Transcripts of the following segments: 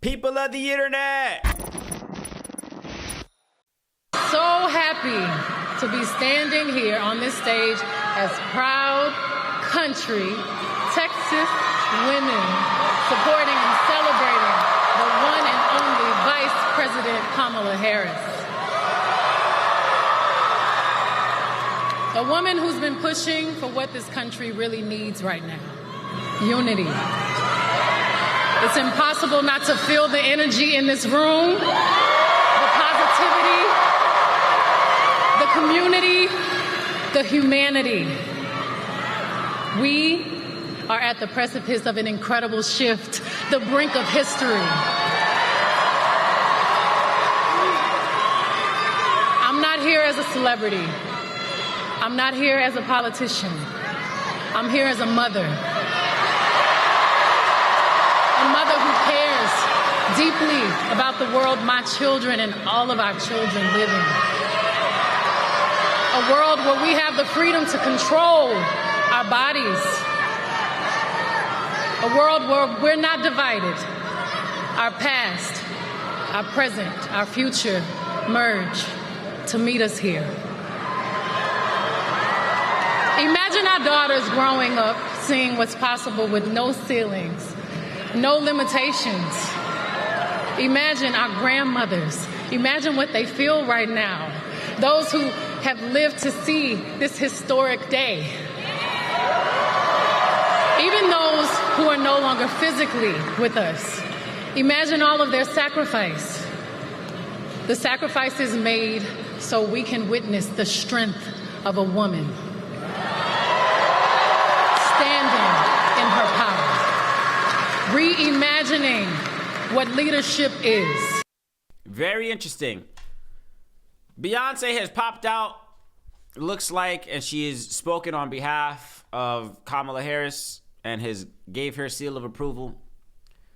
People of the internet! So happy to be standing here on this stage as proud country Texas women supporting and celebrating the one and only Vice President Kamala Harris. A woman who's been pushing for what this country really needs right now: unity. It's impossible not to feel the energy in this room, the positivity, the community, the humanity. We are at the precipice of an incredible shift, the brink of history. I'm not here as a celebrity. I'm not here as a politician. I'm here as a mother. A mother who cares deeply about the world my children and all of our children live in. A world where we have the freedom to control our bodies. A world where we're not divided. Our past, our present, our future merge to meet us here. Imagine our daughters growing up seeing what's possible with no ceilings, no limitations. Imagine our grandmothers. Imagine what they feel right now. Those who have lived to see this historic day. Even those who are no longer physically with us. Imagine all of their sacrifice. The sacrifices made so we can witness the strength of a woman standing in her power, reimagining what leadership is. Very interesting. Beyonce has popped out, looks like, and she has spoken on behalf of Kamala Harris and gave her seal of approval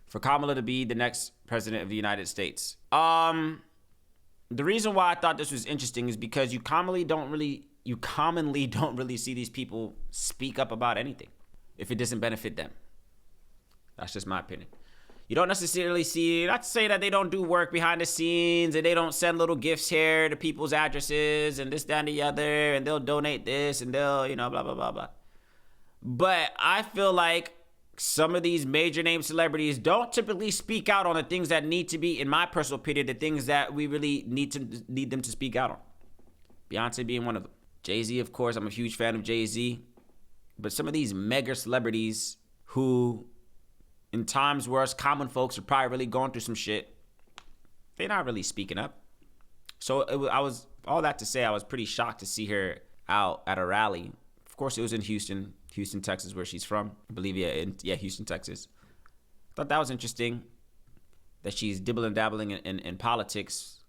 for Kamala to be the next president of the United States. The reason why I thought this was interesting is because you commonly don't really see these people speak up about anything if it doesn't benefit them. That's just my opinion. You don't necessarily see, not to say that they don't do work behind the scenes and they don't send little gifts here to people's addresses and this, that, and the other, and they'll donate this and they'll, blah, blah, blah, blah. But I feel like some of these major name celebrities don't typically speak out on the things that need to be, in my personal opinion, the things that we really need them to speak out on. Beyonce being one of them. Jay-Z, of course, I'm a huge fan of Jay-Z. But some of these mega celebrities who, in times where us common folks are probably really going through some shit, they're not really speaking up. So I was pretty shocked to see her out at a rally. Of course, it was in Houston, Texas, where she's from. I believe, Houston, Texas. Thought that was interesting that she's dabbling in politics,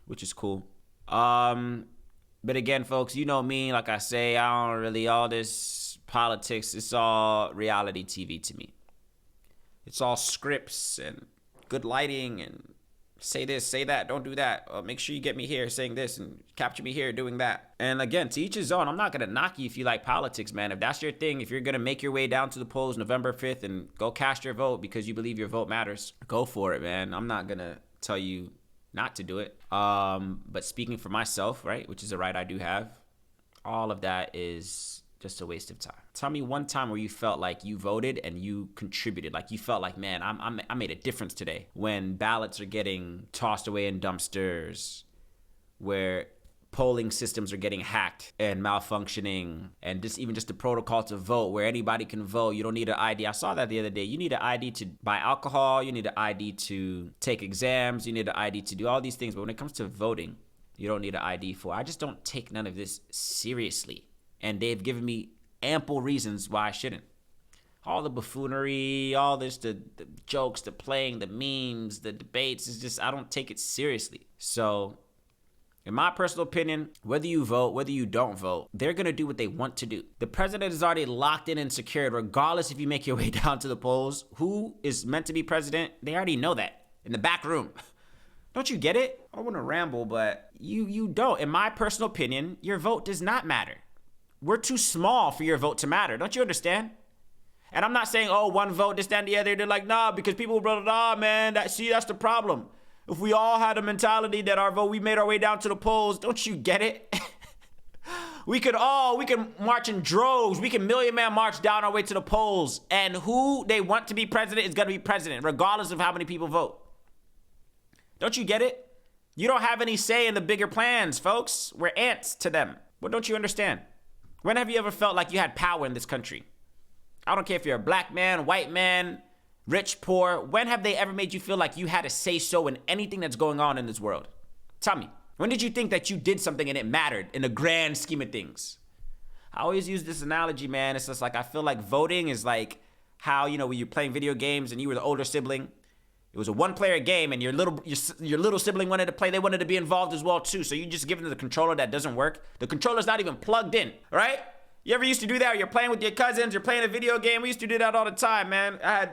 which is cool. But again, folks, you know me, like I say, I don't really, all this politics, it's all reality TV to me. It's all scripts and good lighting and say this, say that, don't do that. Make sure you get me here saying this and capture me here doing that. And again, to each his own. I'm not going to knock you if you like politics, man. If that's your thing, if you're going to make your way down to the polls November 5th and go cast your vote because you believe your vote matters, go for it, man. I'm not going to tell you not to do it. But speaking for myself, right, which is a right I do have, all of that is just a waste of time. Tell me one time where you felt like you voted and you contributed, like you felt like, man, I made a difference today. When ballots are getting tossed away in dumpsters, where polling systems are getting hacked and malfunctioning, and even just the protocol to vote, where anybody can vote. You don't need an ID. I saw that the other day. You need an ID to buy alcohol. You need an ID to take exams. You need an ID to do all these things. But when it comes to voting, you don't need an ID for. I just don't take none of this seriously. And they've given me ample reasons why I shouldn't. All the buffoonery, all this, the jokes, the playing, the memes, the debates, is just, I don't take it seriously. So, in my personal opinion, whether you vote, whether you don't vote, they're going to do what they want to do. The president is already locked in and secured, regardless if you make your way down to the polls. Who is meant to be president? They already know that in the back room. Don't you get it? I don't want to ramble, but you don't. In my personal opinion, your vote does not matter. We're too small for your vote to matter. Don't you understand? And I'm not saying, oh, one vote, this, that, and the other. They're like, nah, because people blah, blah, blah, man. That's the problem. If we all had a mentality that our vote, we made our way down to the polls. Don't you get it? we can march in droves. We can million man march down our way to the polls. And who they want to be president is going to be president, regardless of how many people vote. Don't you get it? You don't have any say in the bigger plans, folks. We're ants to them. What don't you understand? When have you ever felt like you had power in this country? I don't care if you're a black man, white man, rich, poor. When have they ever made you feel like you had a say-so in anything that's going on in this world? Tell me. When did you think that you did something and it mattered in the grand scheme of things? I always use this analogy, man. It's just like I feel like voting is like how, when you're playing video games and you were the older sibling. It was a one-player game, and your little sibling wanted to play. They wanted to be involved as well, too. So you just give them the controller that doesn't work. The controller's not even plugged in, right? You ever used to do that? You're playing with your cousins. You're playing a video game. We used to do that all the time, man. I had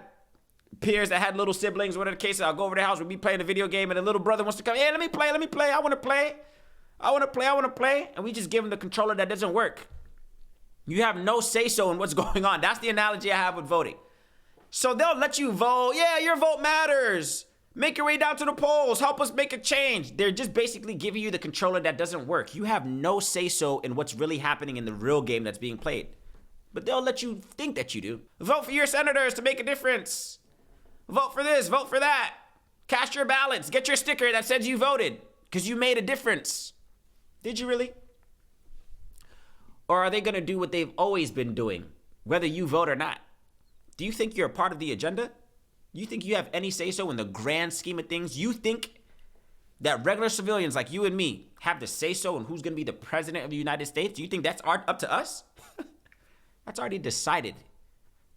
peers that had little siblings. Whatever the case is, I'll go over to their house. We'll be playing a video game, and the little brother wants to come. Hey, let me play. I want to play. And we just give them the controller that doesn't work. You have no say-so in what's going on. That's the analogy I have with voting. So they'll let you vote. Yeah, your vote matters. Make your way down to the polls. Help us make a change. They're just basically giving you the controller that doesn't work. You have no say-so in what's really happening in the real game that's being played. But they'll let you think that you do. Vote for your senators to make a difference. Vote for this, vote for that. Cast your ballots. Get your sticker that says you voted because you made a difference. Did you really? Or are they going to do what they've always been doing, whether you vote or not? Do you think you're a part of the agenda? You think you have any say-so in the grand scheme of things? You think that regular civilians like you and me have the say-so in who's going to be the president of the United States? Do you think that's up to us? That's already decided.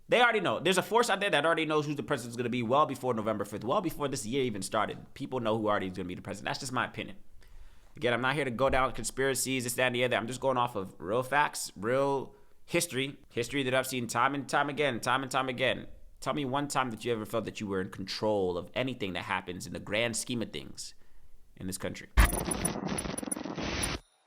They already know. There's a force out there that already knows who the president's going to be well before November 5th, well before this year even started. People know who already is going to be the president. That's just my opinion. Again, I'm not here to go down conspiracies, this, that, and the other. I'm just going off of real facts, real history that I've seen time and time again. Tell me one time that you ever felt that you were in control of anything that happens in the grand scheme of things in this country.